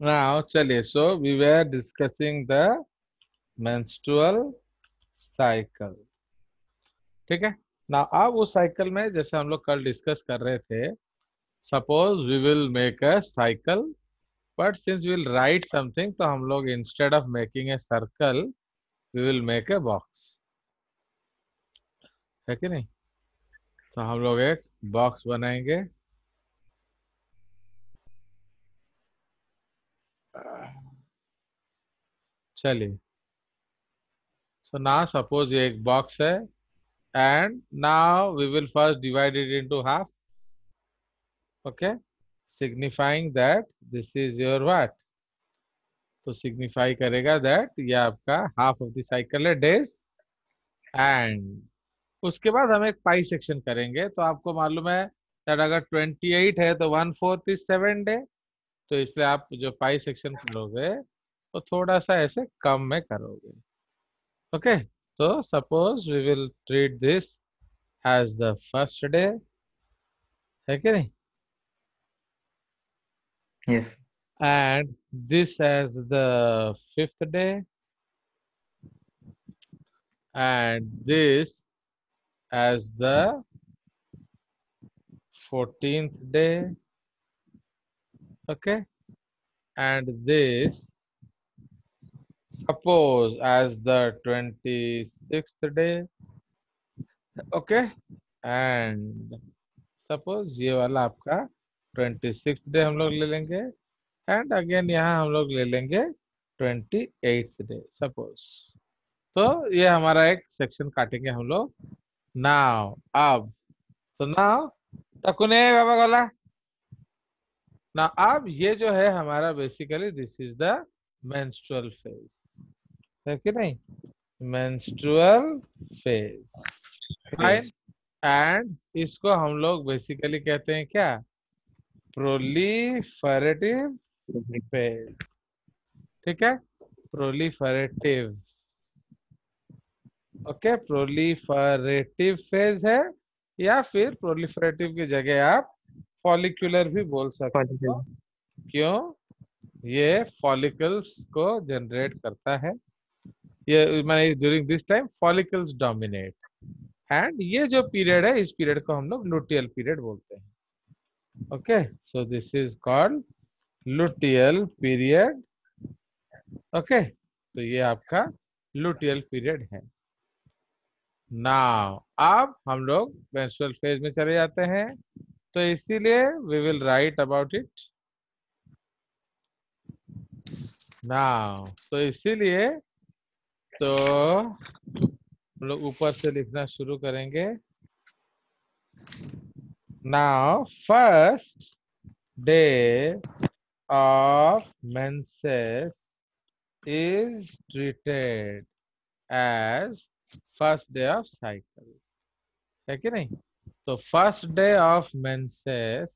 Now, चलिए, so we were discussing the menstrual cycle. ठीक है ना। अब उस साइकिल में जैसे हम लोग कल डिस्कस कर रहे थे, suppose we will make a cycle, but since will write something, तो हम लोग instead of making a circle we will make a box, है कि नहीं। तो हम लोग एक बॉक्स बनाएंगे। चलिए, सो नाउ सपोज ये एक बॉक्स है, and now we will first divide it into half, okay, signifying that this is your what. तो सिग्निफाई करेगा दैट ये आपका हाफ ऑफ द साइकिल है, डेज। एंड उसके बाद हम एक पाई सेक्शन करेंगे। तो आपको मालूम है दैट अगर 28 है तो 1/4 इज 7 डे। तो इसलिए आप जो पाई सेक्शन करोगे तो थोड़ा सा ऐसे कम में करोगे, ओके। तो suppose we will treat this as the first day, है कि नहीं, Yes. And this as the fifth day, and this as the 14th day, okay, and this suppose as the 26th day, okay, and suppose ये वाला आपका 26th day हम लोग ले लेंगे, एंड अगेन यहाँ हम लोग ले लेंगे 28th डे सपोज। तो ये हमारा एक सेक्शन काटेंगे हम लोग। नाउ अब, तो नाउ तकुने बाबा गोला ना, अब ये जो है हमारा basically this is the menstrual phase, है कि नहीं, menstrual phase, fine. Yes. And इसको हम लोग बेसिकली कहते हैं क्या, प्रोलीफरेटिव फेज, ठीक है, प्रोलीफरेटिव, ओके, प्रोलीफरेटिव फेज है, या फिर प्रोलीफरेटिव की जगह आप फॉलिकुलर भी बोल सकते हो। क्यों, ये फॉलिकल्स को जनरेट करता है, ये माने during this time follicles dominate, and ये जो पीरियड है इस पीरियड को हम लोग लुटियल पीरियड बोलते हैं, okay. So this is called luteal period, okay. तो ये आपका लुटियल पीरियड है। नाउ अब हम लोग मेंस्ट्रुअल फेज में चले जाते हैं, तो इसीलिए we will write about it now. तो इसीलिए तो हम लोग ऊपर से लिखना शुरू करेंगे। Now first day of menses is treated as first day of cycle, है कि नहीं। तो first day of menses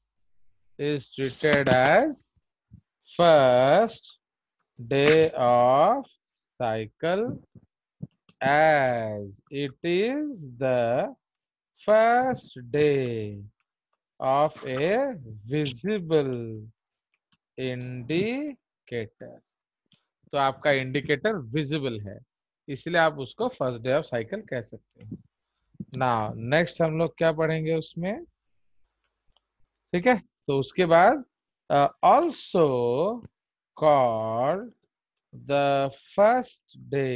is treated as first day of cycle, as it is the first day of a visible indicator. तो आपका indicator visible है, इसलिए आप उसको फर्स्ट डे ऑफ साइकिल कह सकते हैं। ना नेक्स्ट हम लोग क्या पढ़ेंगे उसमें, ठीक है। तो उसके बाद also called the first day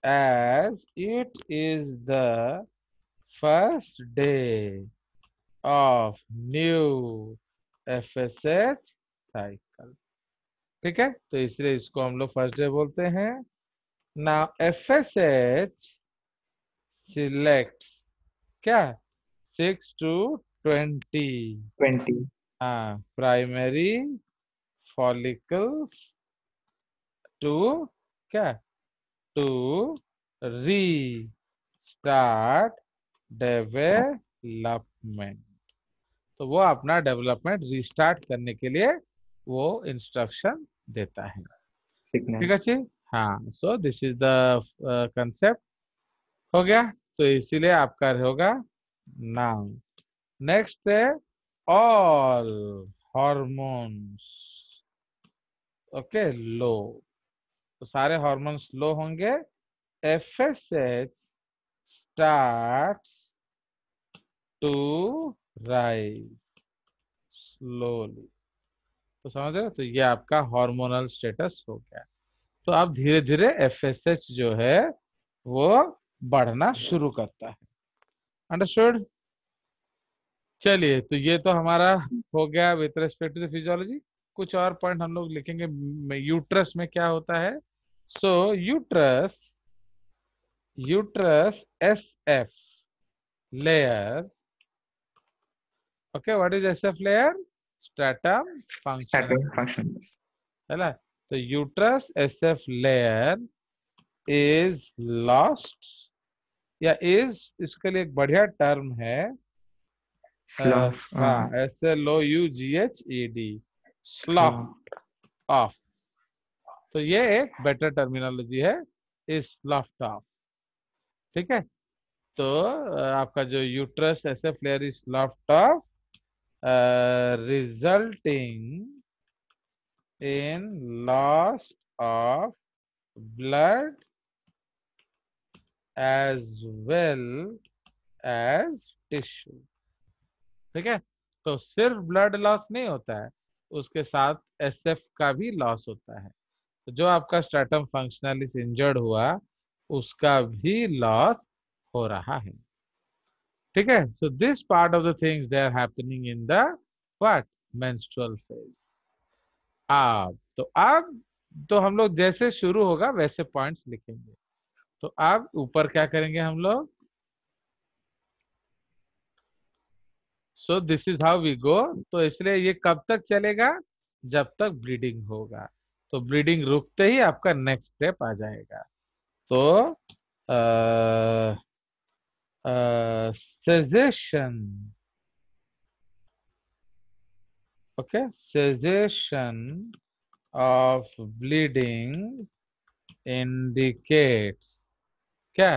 as it is the first day of new FSH cycle, ठीक है। तो इसलिए इसको हम लोग फर्स्ट डे बोलते हैं। नाउ एफएसएच सिलेक्ट्स क्या, 6 to 20 20. हाँ प्राइमरी फॉलिकल्स टू क्या, टू री स्टार्ट डेवलपमेंट। तो वो अपना डेवलपमेंट रिस्टार्ट करने के लिए वो इंस्ट्रक्शन देता है। सिग्नल। ठीक है जी। हाँ, सो दिस इज द कंसेप्ट। हो गया। तो इसीलिए आपका होगा नाउन। नेक्स्ट है ऑल हॉर्मोन्स। ओके, लो। तो सारे हॉर्मोन्स लो होंगे। FSH starts to rise slowly। तो समझ रहे हो, तो ये आपका हार्मोनल स्टेटस हो गया। तो अब धीरे धीरे FSH जो है वो बढ़ना शुरू करता है। अंडरस्टूड। चलिए, तो ये तो हमारा हो गया with respect to the physiology. कुछ और पॉइंट हम लोग लिखेंगे। यूट्रस में क्या होता है? So uterus, uterus SF layer. Okay, what is SF layer? Stratum starting functional, function. है ना? तो uterus SF layer is lost, या इज इसके लिए एक बढ़िया टर्म है। स्लॉ। हाँ, SLOUGHED, स्लॉ। स्लॉफ ऑफ। तो ये एक बेटर टर्मिनोलॉजी है, इज स्लॉफ्ड ऑफ। ठीक है। तो आपका जो uterus SF layer is sloughed off, resulting in loss of blood as well as tissue। ठीक है। तो सिर्फ ब्लड लॉस नहीं होता है, उसके साथ SF का भी लॉस होता है। तो जो आपका स्ट्रैटम फंक्शनलिस इंजर्ड हुआ, उसका भी लॉस हो रहा है। ठीक है। So this part of the things they are happening in the what, menstrual phase. अब तो हम लोग जैसे शुरू होगा वैसे पॉइंट्स लिखेंगे। तो अब ऊपर क्या करेंगे हम लोग? So this is how we go. तो इसलिए ये कब तक चलेगा? जब तक ब्लीडिंग होगा। तो ब्लीडिंग रुकते ही आपका नेक्स्ट स्टेप आ जाएगा। तो सेजेशन। ओके, सेजेशन ऑफ ब्लीडिंग इंडिकेट्स क्या?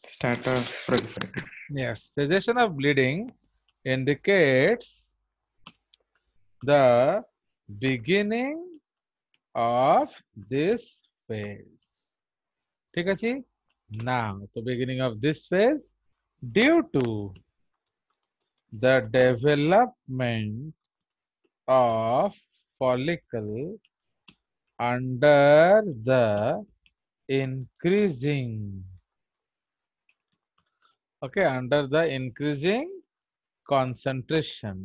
Start of proliferation. Yes, cessation of bleeding indicates the beginning of this phase। ठीक है जी। Now, the beginning of this phase due to the development of follicle under the increasing, okay, under the increasing concentration।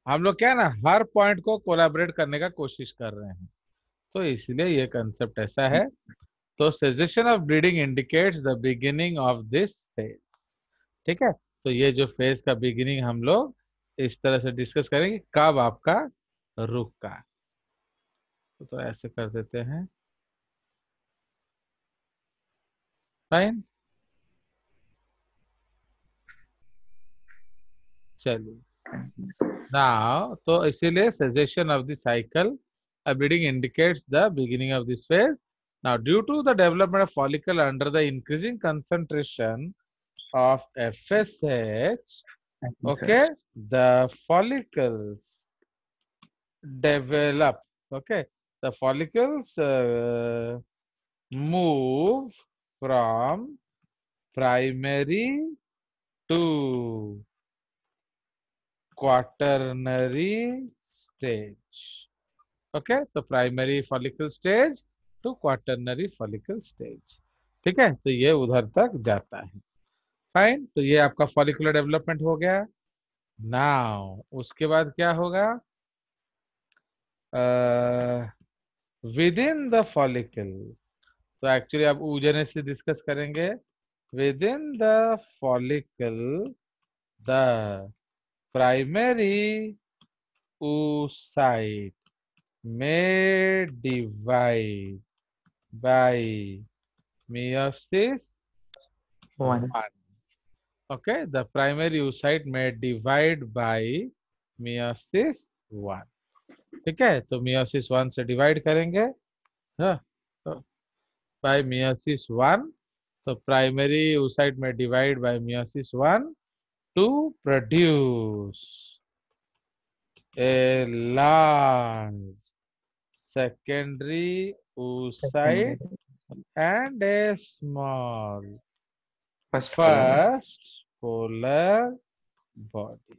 हम लोग क्या है ना, हर point को collaborate करने का कोशिश कर रहे हैं, तो इसलिए ये कंसेप्ट ऐसा है। तो cessation of bleeding indicates the beginning of this phase. ठीक है। तो ये जो फेज का बिगिनिंग हम लोग इस तरह से डिस्कस करेंगे, कब आपका रुका। तो ऐसे कर देते हैं। फाइन। चलिए, नाउ तो इसीलिए cessation of the cycle, a bleeding indicates the beginning of this phase। Now, due to the development of follicle under the increasing concentration of FSH, okay, the follicles develop, okay, the follicles move from primary to quaternary stage। Okay, तो primary follicle stage to quaternary follicle stage. ठीक है। तो ये उधर तक जाता है। Fine. तो ये आपका फॉलिकुलर डेवलपमेंट हो गया। नाउ उसके बाद क्या होगा? With in the follicle. तो एक्चुअली आप ऊजने से डिस्कस करेंगे। With in the follicle the primary oocyte may divide by meiosis 1. 1. Okay, the primary oocyte may divide by meiosis 1. ठीक है, तो meiosis 1 से डिवाइड करेंगे, हाँ, तो by meiosis 1, तो प्राइमरी oocyte में divide by meiosis 1 to produce a large secondary oocyte Secondary. and a small First polar. first polar body.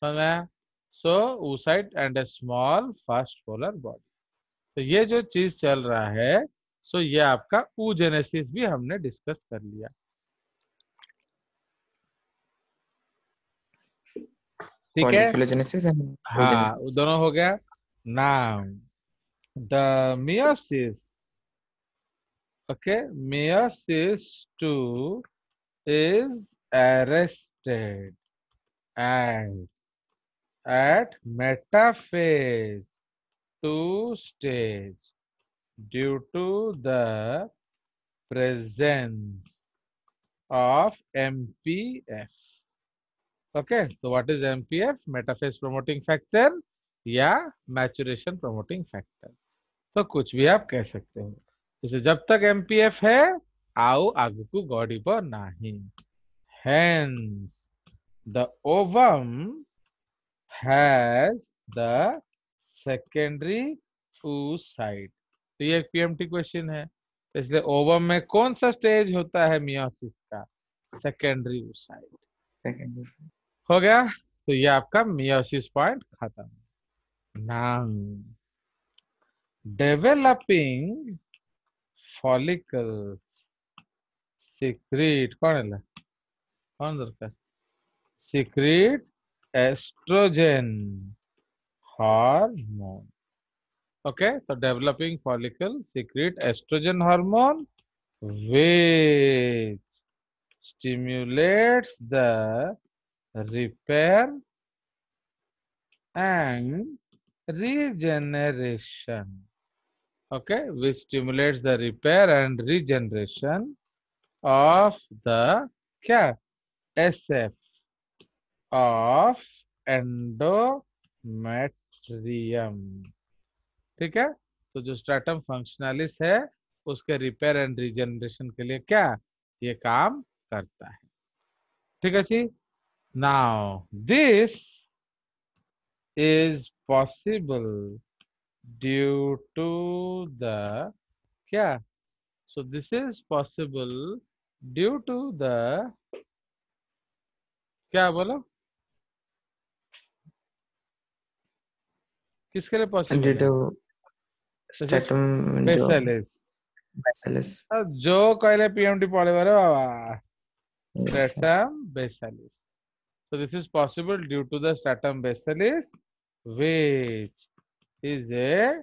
समझ में आया? So oocyte and a small first polar body. तो ये जो चीज चल रहा है, सो ये आपका oogenesis भी हमने डिस्कस कर लिया। ठीक है, Folliculogenesis and हाँ, oogenesis. दोनों हो गया। Now the meiosis, okay, meiosis 2 is arrested and at metaphase 2 stage due to the presence of MPF. Okay, so what is MPF? Metaphase promoting factor या मैचुरेशन प्रोमोटिंग फैक्टर, तो कुछ भी आप कह सकते हो। जैसे जब तक MPF है, आओ आगू को गॉडी पर नहीं। Hence the ovum has the secondary oocyte। तो ये एक PMT क्वेश्चन है, इसलिए ओवम में कौन सा स्टेज होता है मियोसिस का? Secondary oocyte। Secondary. हो गया, तो ये आपका मियोसिस पॉइंट खत्म। नाउ डेवलपिंग फॉलिकल्स सीक्रेट कौन है, कौन दरकार सीक्रेट एस्ट्रोजन हार्मोन। ओके, तो developing follicle secrete oestrogen hormone which stimulates the repair and regeneration. Okay, which stimulates the repair and regeneration of the क्या SF of endometrium। ठीक है, तो जो स्ट्रेटम फंक्शनलिस है, उसके रिपेयर एंड रीजनरेशन के लिए क्या ये काम करता है। ठीक है जी। Now this is possible due to the क्या, so this is possible due to the क्या बोलो, किसके लिए And due पॉसिबल है? to दिस इज stratum जो बेसिलिस। bacillus. जो कहले PMT पढ़े बारे बाबा, Yes, sir. Stratum basalis. So this is possible due to the stratum basilis, which is a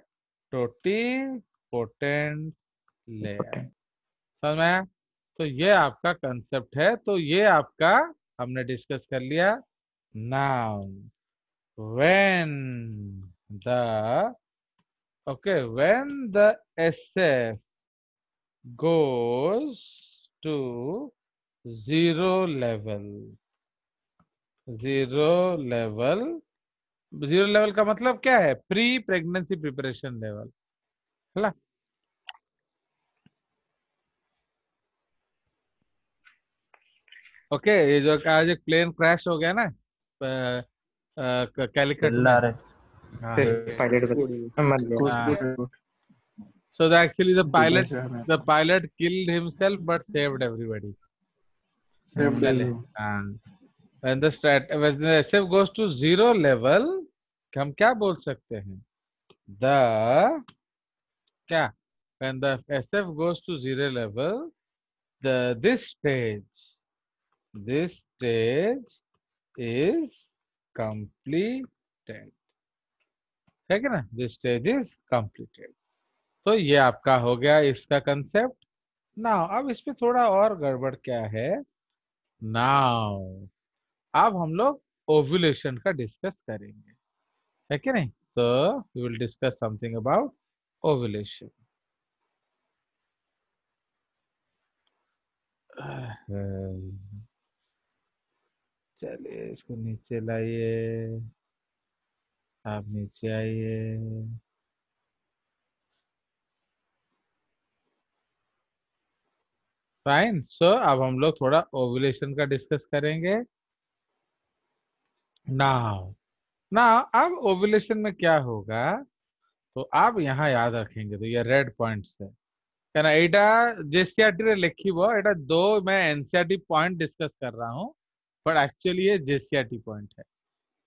totipotent layer। Important. समझ में आया? तो ये आपका कंसेप्ट है, तो ये आपका हमने डिस्कस कर लिया। Now when the when the SF goes to zero level, zero level, zero level का मतलब क्या है? प्री प्रेगनेंसी प्रिपरेशन लेवल है ना। ओके, ये जो आज एक प्लेन क्रैश हो गया ना कैलिकट में, ಎಲ್ಲಾರೆ हाँ Safe pilot मर गया. हाँ, ಕೂಸ್ಬಿಟ್ಟು so the actually ದುಬೈ ಶಹರ the pilot killed himself but saved everybody। ಸೇಫ್ಡ್ पहले हाँ, when the SF goes to zero level, हम क्या बोल सकते हैं? the क्या, when the SF goes to zero level, the this stage is completed। है कि ना, दिस स्टेज इज completed। तो ये आपका हो गया इसका कंसेप्ट। नाउ अब इस पे थोड़ा और गड़बड़ क्या है, नाउ अब हम लोग ओव्यूलेशन का डिस्कस करेंगे, है कि नहीं? तो we will discuss something about ovulation. चलिए इसको नीचे लाइए, आप नीचे आइए। फाइन। सो अब हम लोग थोड़ा ओव्यूलेशन का डिस्कस करेंगे। नाउ नाउ अब ओव्यूलेशन में क्या होगा, तो आप यहाँ याद रखेंगे, तो ये रेड पॉइंट्स है क्या एटा जेसीआरटी रे लिखिबो, एटा दो मैं एनसीईआरटी पॉइंट डिस्कस कर रहा हूँ, बट एक्चुअली ये जेसीआरटी पॉइंट है।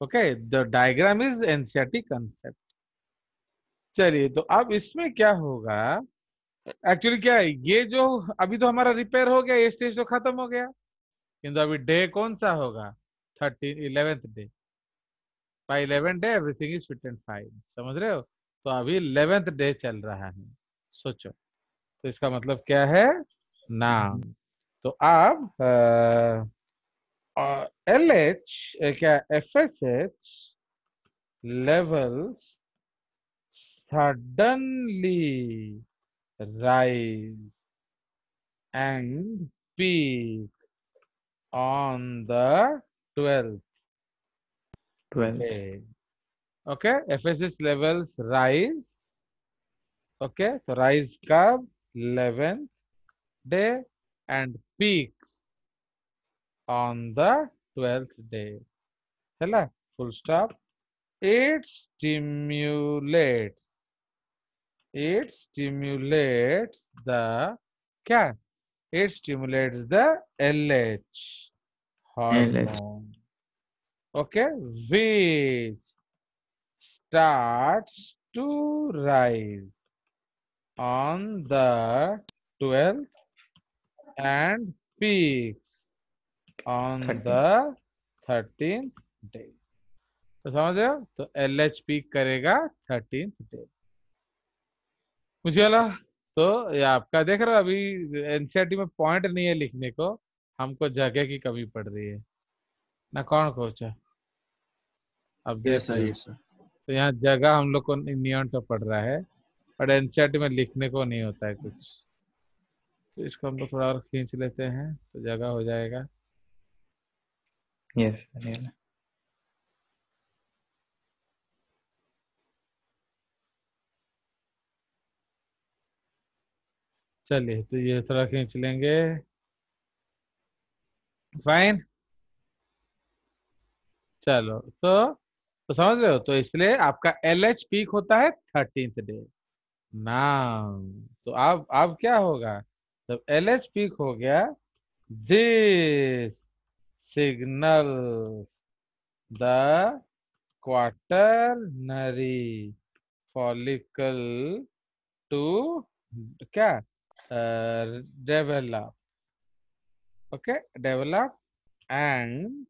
Okay, the diagram is NCERT concept. चलिए, तो अब इसमें क्या होगा, एक्चुअली क्या है, ये जो अभी तो हमारा रिपेयर हो गया, ये स्टेज तो खत्म हो गया, किंतु अभी डे कौन सा होगा, 11th day. By 11th day everything is fit and fine, समझ रहे हो। तो अभी 11th डे चल रहा है, सोचो। तो इसका मतलब क्या है, नाउ तो आप एल एच क्या F S H levels suddenly rise and peak on the 12th 12. day. Okay, FSS levels rise. Okay, so rise कब, 11th day and peaks on the 12th day. चला, full stop. It stimulates the क्या, it stimulates the LH LH. hormone, okay, which starts to rise on the 12th and peaks on 13. the 13th day. तो समझ रहे हो, तो LH peak करेगा 13th day. मुझे वाला, तो ये आपका देख रहे हो, अभी एनसीईआरटी में पॉइंट नहीं है लिखने को, हमको जगह की कमी पड़ रही है ना, कौन सोचा। अब यस देख सर, रहे हो, यस सर। तो यहाँ जगह हम लोग को नियम तो पड़ रहा है, पर एनसीईआरटी में लिखने को नहीं होता है कुछ। तो इसको हम लोग थोड़ा और खींच लेते हैं तो जगह हो जाएगा। Yes, Daniel. चलिए, तो ये थोड़ा खींच लेंगे, फाइन। चलो, तो समझ रहे हो, तो इसलिए आपका एल एच पीक होता है 13th डे। नाउ तो अब क्या होगा, जब एल एच पीक हो गया, this signal the quaternary follicle to क्या, develop, okay, develop and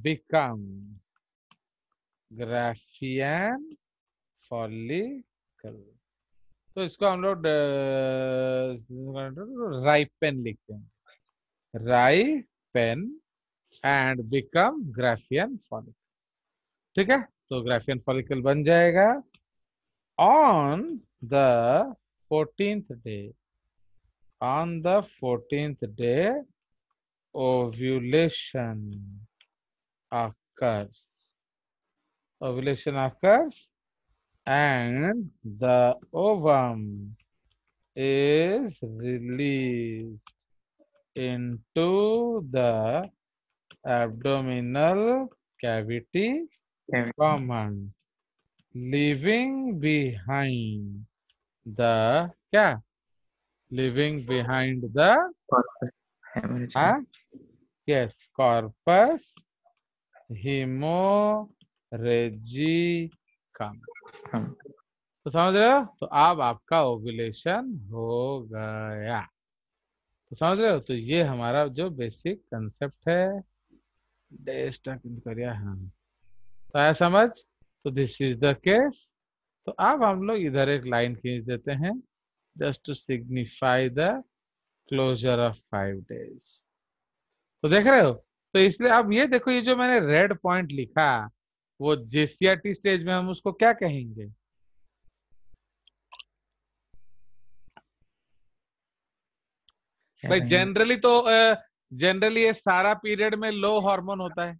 become Graafian follicle. तो इसको हम लोग राइपेन लिखते हैं, ripen and become Graafian follicle. ठीक है, तो ग्राफियन फॉलिकल बन जाएगा on the 14th day. On the 14th day ovulation occurs, ovulation occurs and the ovum is released into the abdominal cavity Yeah. common, leaving behind the क्या, leaving behind the Corpus hemorrhagicum. yes corpus hemorrhagicum। हम तो समझ रहे हो, तो अब आपका ovulation हो गया। तो समझ रहे हो, तो ये हमारा जो बेसिक कंसेप्ट है, डैश तक करिए, हाँ, तो आया समझ। तो दिस इज द केस। तो अब हम लोग इधर एक लाइन खींच देते हैं, just to signify the closure of 5 days। तो देख रहे हो, तो इसलिए अब ये देखो, ये जो मैंने रेड पॉइंट लिखा, वो जेसीआरटी स्टेज में हम उसको क्या कहेंगे, भाई रहेंगे? जनरली ये सारा पीरियड में लो हार्मोन होता है,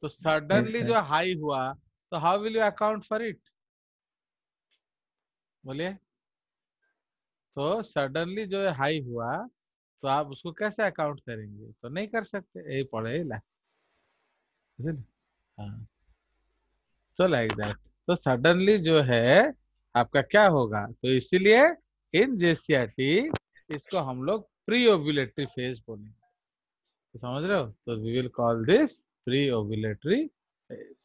तो Yes, सडनली sir. जो हाई हुआ तो how will you account for it? बोलिए। तो सडनली जो हाई हुआ तो आप उसको कैसे अकाउंट करेंगे? तो नहीं कर सकते, यही पढ़े ला। बुझलिए? हाँ, तो लाइक दैट। तो सडनली जो है आपका क्या होगा, तो इसीलिए इन जेसीआरटी इसको हम लोग प्री ओव्यूलेटरी फेज बोलेंगे। तो समझ रहे हो? तो we will call this pre ovulatory phase.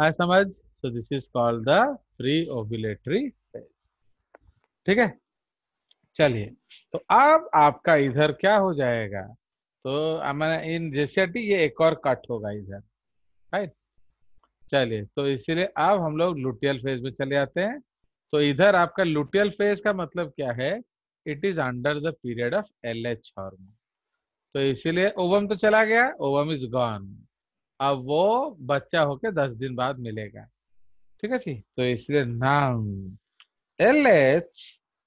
आई समझ। So this is called the pre ovulatory phase. ठीक है, चलिए। तो अब आपका इधर क्या हो जाएगा, तो मैंने इन जेसीआरटी ये एक और कट होगा इधर, राइट। चलिए, तो इसीलिए अब हम लोग लुटियल फेज में चले आते हैं। तो इधर आपका लुटियल फेज का मतलब क्या है? It is under the period of LH hormone. तो इसीलिए ओवम तो चला गया, ओवम इज गॉन। अब वो बच्चा होके 10 दिन बाद मिलेगा। ठीक है जी। तो इसलिए now LH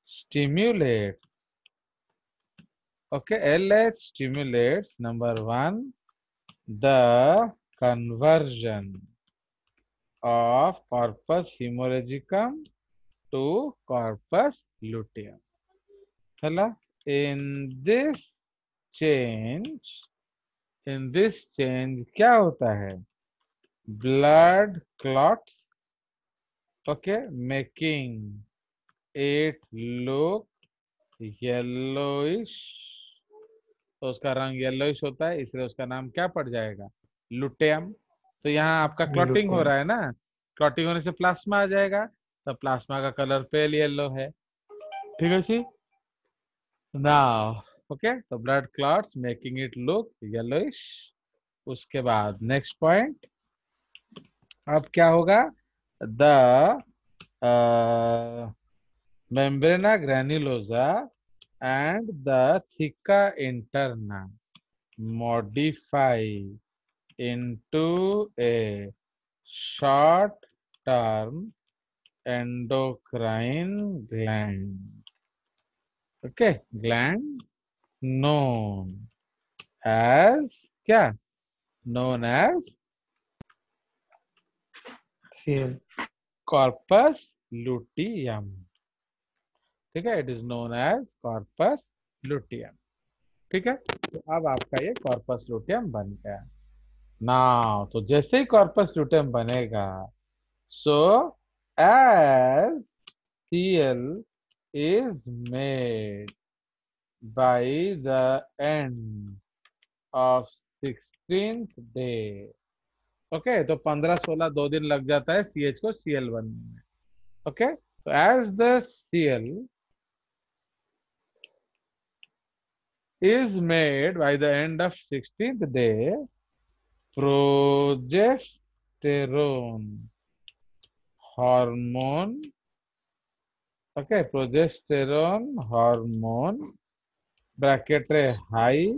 stimulate, okay, LH stimulates number one the conversion of corpus hemorrhagicum to corpus luteum. Hello? In this change, in this change क्या होता है? Blood clots, okay, making it look yellowish। तो उसका रंग येलोइश होता है, इसलिए उसका नाम क्या पड़ जाएगा? लुटेयम। तो यहाँ आपका क्लॉटिंग हो Lutein. रहा है ना, क्लॉटिंग होने से प्लाज्मा आ जाएगा, तो प्लाज्मा का कलर पेल येलो है। ठीक है जी। नाउ ओके, तो blood clots making it look yellowish. उसके बाद नेक्स्ट पॉइंट, अब क्या होगा? The membrana granulosa and the theca interna modify into a short term endocrine gland, okay, gland known as क्या? known as CL. corpus luteum। ठीक है, it is known as corpus luteum. ठीक है, तो अब आपका ये कॉर्पस लुटियम बन गया। नाउ तो जैसे ही कॉर्पस लुटियम बनेगा, so as CL is made by the end of 16th day, okay, तो 15-16 2 दिन लग जाता है सीएच को सीएल बनने में। ओके, तो as the CL is made by the end of 16th day, progesterone hormone, okay, progesterone hormone bracket high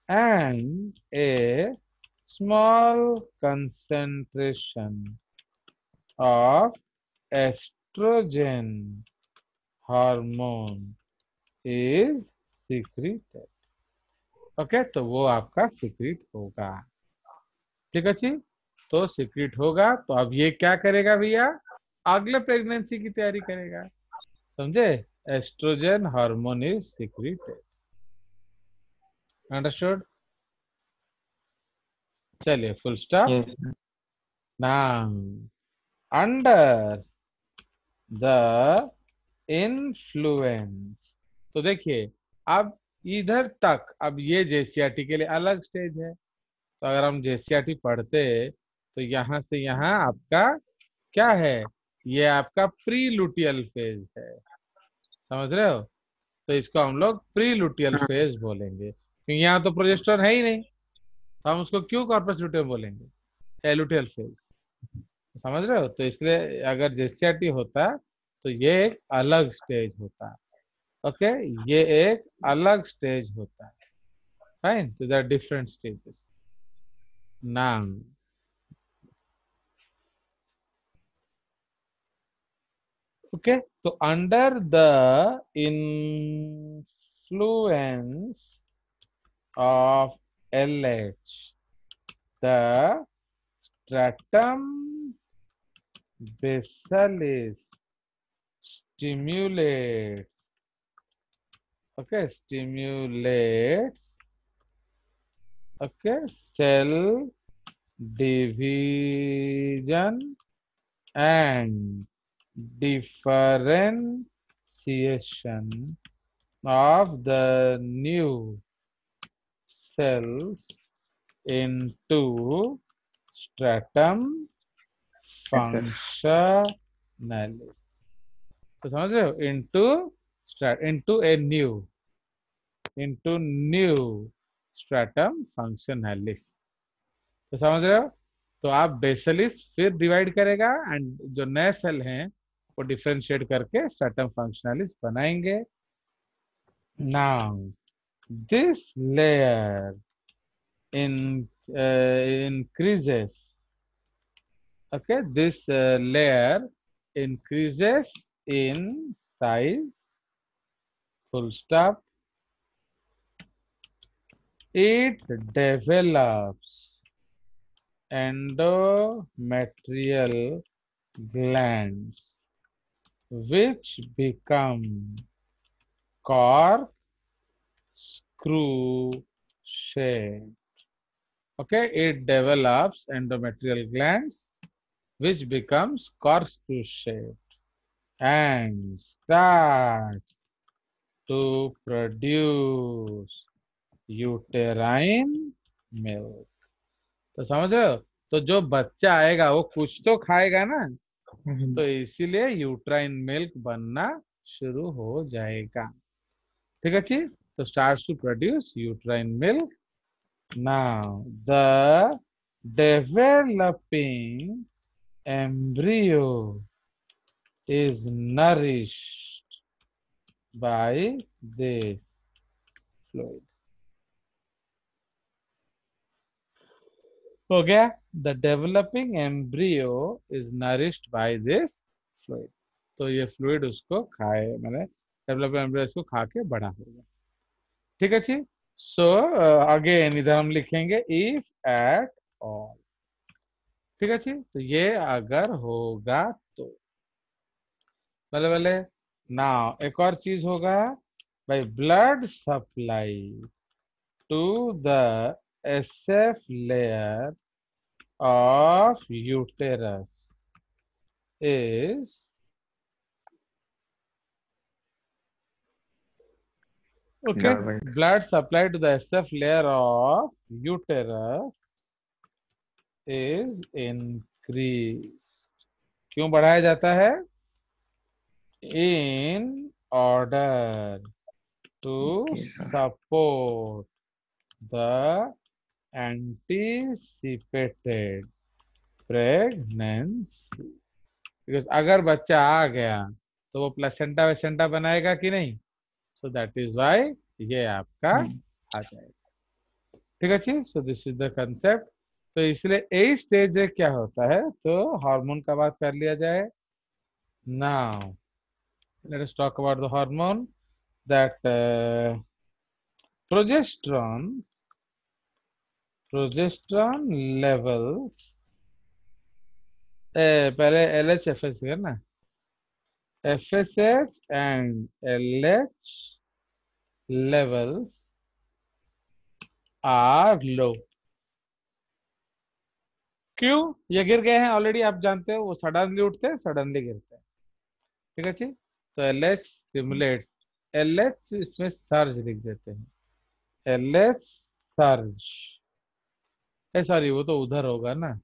and a small concentration of estrogen hormone is secreted। Okay, तो वो आपका secret होगा। ठीक है जी। तो सीक्रेट होगा, तो अब ये क्या करेगा भैया? अगले प्रेगनेंसी की तैयारी करेगा। समझे? Oestrogen hormone is secreted. Understood? चलिए, full stop. Yes, sir. Now under the influence, तो देखिए, अब इधर तक, अब ये जेसीआरटी के लिए अलग स्टेज है। तो अगर हम जेसीआरटी पढ़ते तो यहाँ से यहाँ आपका क्या है? ये आपका प्री लुटियल फेज है। समझ रहे हो? तो इसको हम लोग प्री लुटियल फेज बोलेंगे, क्योंकि यहाँ तो प्रोजेस्टेरॉन है ही नहीं, तो हम उसको क्यों कॉर्पस लुटियम बोलेंगे? Luteal phase. समझ रहे हो? तो इसलिए अगर जेसीआरटी होता तो ये एक अलग स्टेज होता। ओके, ये एक अलग स्टेज होता। फाइन, तो there different stages. Now Okay, so under the influence of LH, the stratum basalis stimulates, okay, stimulates, okay, cell division and differentiation of the new cells into stratum Yes, sir. functionalis. तो समझ रहे हो? into new stratum functionalis. तो समझ रहे हो? तो आप बेसिलिस फिर डिवाइड करेगा एंड जो नए सेल हैं वो डिफरेंशिएट करके स्ट्रेटम फंक्शनलिस बनाएंगे. Now this layer in increases, okay, this layer increases in size, full stop. It develops endometrial glands which become corkscrew shaped. Okay, it develops endometrial glands which becomes corkscrew shaped and starts to produce uterine milk. तो समझ रहे हो? तो जो बच्चा आएगा वो कुछ तो खाएगा ना, तो इसीलिए यूट्राइन मिल्क बनना शुरू हो जाएगा. ठीक है जी. तो starts to produce uterine milk. Now the developing embryo is nourished by this fluid. हो गया. The developing embryo is nourished by this fluid. तो ये फ्लूइड उसको खाए, मैंने डेवलपिंग एम्ब्रियो इसको खा के बड़ा होगा. ठीक है जी. सो अगेन इधर हम लिखेंगे इफ एट ऑल. ठीक है जी. तो ये अगर होगा तो भले भले. नाउ एक और चीज होगा भाई, blood supply to the SF layer of uterus is okay. Normal. Blood supply to the SF layer of uterus is increased. क्यों बढ़ाया जाता है? In order to Okay, sir. support the anticipated pregnancy. Because अगर बच्चा आ गया तो वो placenta वेसेंटा बनाएगा कि नहीं? सो दैट इज वाई ये आपका आ जाएगा. ठीक है जी. So this is the concept. तो इसलिए ए स्टेज क्या होता है, तो हार्मोन का बात कर लिया जाए. Now let us talk about the hormone that progesterone. Progesterone levels, पहले LH FSH करना. FSH and LH levels are low. क्यों? ये गिर गए हैं ऑलरेडी, आप जानते हो. वो सडनली उठते हैं, सडनली गिरते हैं. ठीक है जी. तो LH स्टिमुलेट्स. LH इसमें सर्ज लिख देते हैं. LH surge. सॉरी, वो तो उधर होगा ना.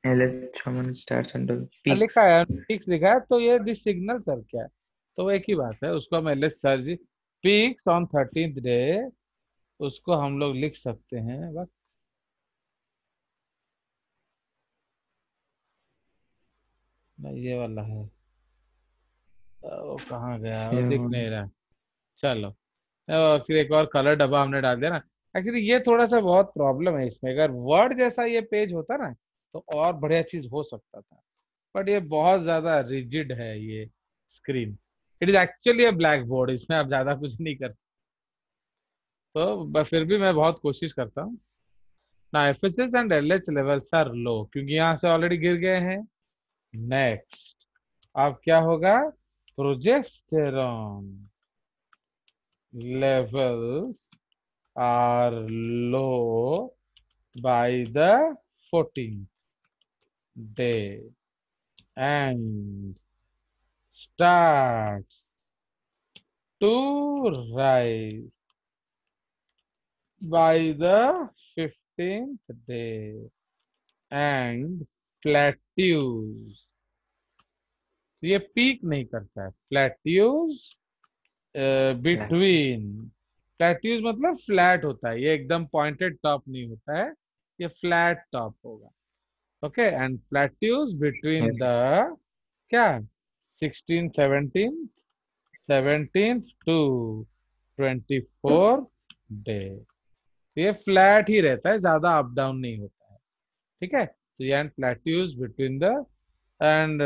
LH hormone starts under peaks. लिखा है पीक्स लिखा है, तो ये दिस सिग्नल सर क्या है? तो वो एक ही बात है, उसको हम LH surge peaks on 13th day उसको हम लोग लिख सकते हैं. बस नहीं, ये वाला है. वो कहाँ गया? वो दिख नहीं रहा. चलो, फिर एक और कलर डब्बा हमने डाल दिया ना. एक्चुअली ये थोड़ा सा बहुत प्रॉब्लम है इसमें, अगर वर्ड जैसा ये पेज होता ना तो और बढ़िया चीज हो सकता था, बट ये बहुत ज्यादा रिजिड है ये screen. It is actually a black board, इसमें आप ज्यादा कुछ नहीं कर सकते। तो फिर भी मैं बहुत कोशिश करता हूँ ना। FSH and LH levels are low क्योंकि यहाँ से ऑलरेडी गिर गए हैं। नेक्स्ट अब क्या होगा, progesterone levels are low by the 14th day and starts to rise by the 15th day and plateaus। ये पीक नहीं करता है, प्लेट्यूज बिटवीन। प्लेट्यूज मतलब फ्लैट होता है, ये एकदम पॉइंटेड टॉप नहीं होता है, ये फ्लैट टॉप होगा। Okay, and plateaus between Yes. The क्या 16 17 17 टू 24 डे। ये फ्लैट ही रहता है, ज्यादा अप डाउन नहीं होता है। ठीक है, तो ये and plateaus between the and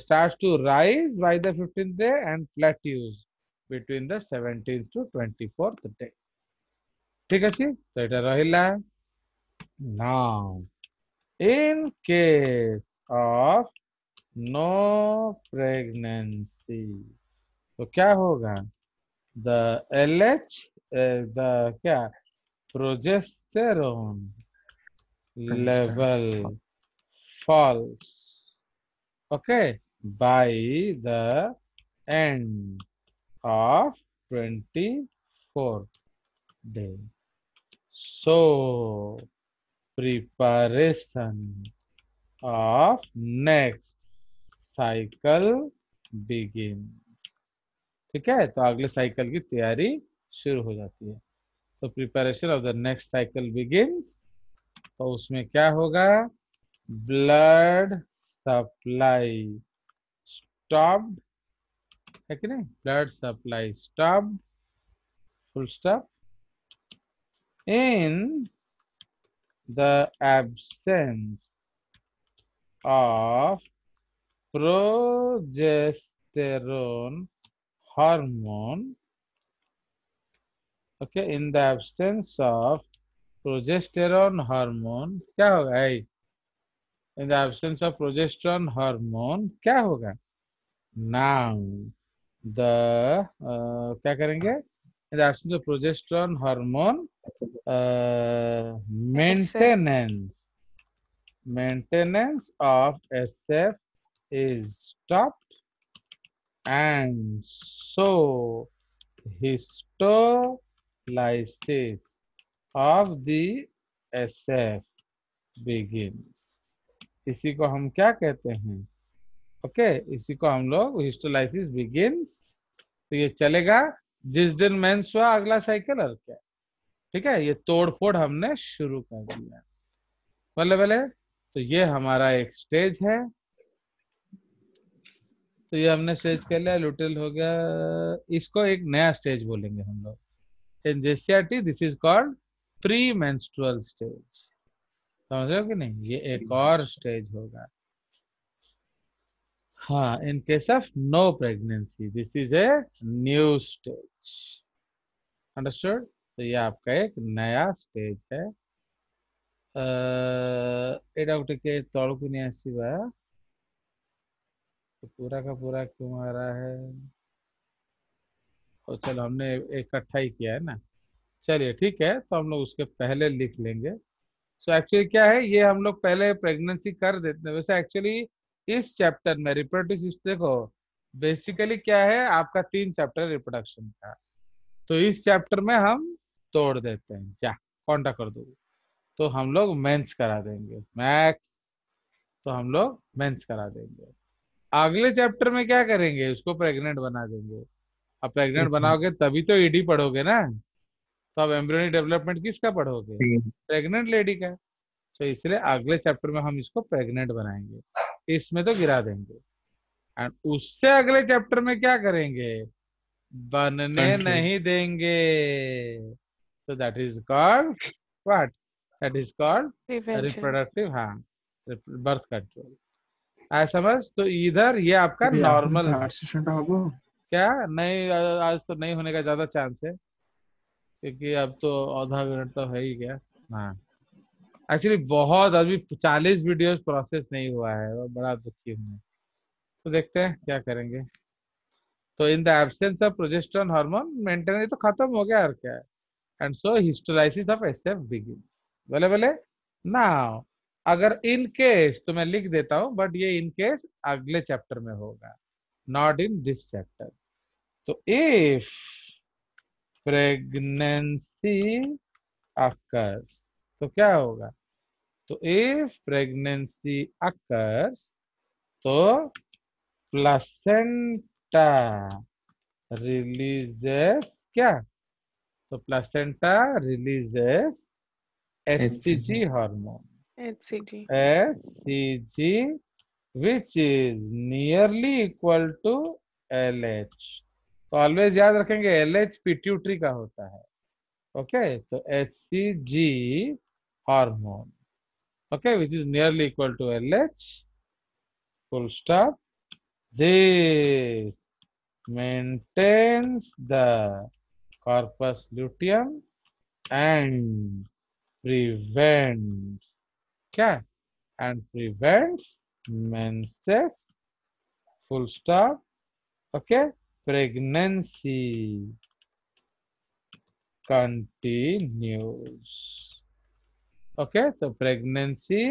starts to rise by the 15th day and plateaus between the 17th to 24th day। ঠিক আছে, তো এটা রহিলা। Now in case of no pregnancy तो क्या होगा, the LH the क्या progesterone Understand. level falls, okay, by the end of 24th day। So preparation of next cycle begins। ठीक है, तो अगले साइकिल की तैयारी शुरू हो जाती है। तो preparation of the next cycle begins, तो उसमें क्या होगा, ब्लड सप्लाई स्टॉप्ड, है कि नहीं, blood supply stopped, full stop, in the absence of progesterone hormone। okay, in the absence of progesterone hormone क्या होगा भाई, in the absence of progesterone hormone क्या होगा, now the क्या करेंगे, in the absence of progesterone hormone maintenance of SF is stopped and so histolysis of the SF begins। इसी को हम क्या कहते हैं, ओके, इसी को हम लोग हिस्टोलाइसिस बिगिंस। तो ये चलेगा जिस दिन मेंस हुआ अगला साइकिल, और क्या। ठीक है, ये तोड़ फोड़ हमने शुरू कर दिया, बल्ले बल्ले। तो ये हमारा एक स्टेज है, तो ये हमने स्टेज कर लिया, लुटेल हो गया। इसको एक नया स्टेज बोलेंगे हम लोग इन जेसीआरटी, this is called pre menstrual stage. समझ रहे हो कि नहीं, ये एक और स्टेज होगा। हाँ, in case of no pregnancy this is a new stage. Understood, तो ये आपका एक नया स्टेज है। एटा गोटे के तौक नहीं आसवा, तो पूरा का पूरा क्यों आ रहा है। और चलो हमने इकट्ठा ही किया है ना, चलिए ठीक है, तो हम लोग उसके पहले लिख लेंगे। सो एक्चुअली क्या है, ये हम लोग पहले प्रेगनेंसी कर देते हैं। वैसे एक्चुअली इस चैप्टर में रिप्रोडक्टिव सिस्टम को बेसिकली क्या है, आपका 3 चैप्टर रिप्रोडक्शन का, तो इस चैप्टर में हम तोड़ देते हैं, क्या कौनटा कर दोगे, तो हम लोग मेंस करा देंगे मैक्स, तो हम लोग मेंस करा देंगे। अगले चैप्टर में क्या करेंगे, उसको प्रेग्नेंट बना देंगे। अब प्रेग्नेंट बनाओगे तभी तो ईडी पढ़ोगे ना, तो अब एम्ब्रियोनिक डेवलपमेंट किसका पढ़ोगे, प्रेग्नेंट लेडी का। तो इसलिए अगले चैप्टर में हम इसको प्रेग्नेंट बनाएंगे, इसमें तो गिरा देंगे। एंड उससे अगले चैप्टर में क्या करेंगे, बनने Control. नहीं देंगे। So that is called what? That is called Prevention. reproductive, हाँ, birth control. आया समझ? तो इधर ये आपका नॉर्मल है। थर्ड सेशन टा हबो क्या नहीं, आज तो नहीं होने का ज्यादा चांस है, क्योंकि अब तो आधा मिनट तो है ही क्या। हाँ, एक्चुअली बहुत अभी 40 वीडियोस प्रोसेस नहीं हुआ है, और बड़ा दुखी हूँ। तो देखते हैं क्या करेंगे। तो in the absence of progesterone hormone maintain, तो खत्म हो गया और क्या है। And so histolysis of SF begin. बोले बोले नाउ, अगर इन केस, तो मैं लिख देता हूं, बट ये इन केस अगले चैप्टर में होगा, नॉट इन दिस चैप्टर। तो इफ प्रेगनेंसी अकर्स, तो क्या होगा? तो इफ प्रेगनेंसी अकर्स, तो प्लासेंटा रिलीजेस क्या? तो placenta releases HCG hormone, HCG. HCG, which is nearly equal to LH। तो ऑलवेज याद रखेंगे LH पिट्यूटरी का होता है। ओके, तो HCG hormone, okay, which is nearly equal to LH, full stop। This maintains the corpus luteum and prevents क्या? And prevents menses, full stop। Okay, pregnancy continues। Okay, so pregnancy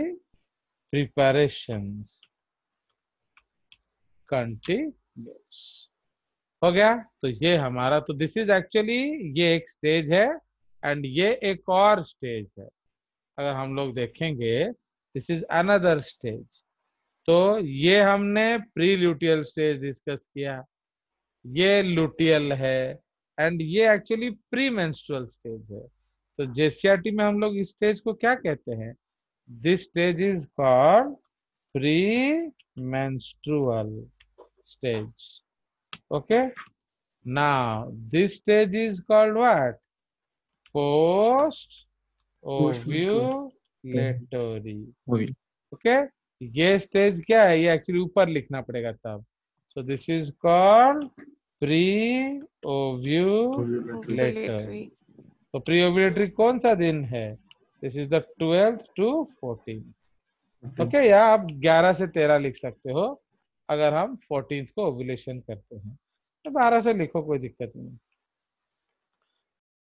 preparations continues। हो गया। तो ये हमारा, तो this is actually, ये एक stage है एंड ये एक और स्टेज है। अगर हम लोग देखेंगे, दिस इज अनदर स्टेज। तो ये हमने प्री ल्यूटियल स्टेज डिस्कस किया, ये लुटियल है, एंड ये एक्चुअली प्री मेंस्ट्रुअल स्टेज है। तो जेसीआरटी में हम लोग इस स्टेज को क्या कहते हैं? This stage is called pre menstrual stage. Okay, now this stage is called what? Post ovulatory. Okay, ये स्टेज क्या है? ये एक्चुअली ऊपर लिखना पड़ेगा तब। सो this is called pre ovulatory. Ovulatory. तो प्री ओव्यूलेटरी कौन सा दिन है? This is the 12th to 14th। Okay, या आप 11 से 13 लिख सकते हो, अगर हम 14th को ओव्यूलेशन करते हैं, तो 12 से लिखो, कोई दिक्कत नहीं।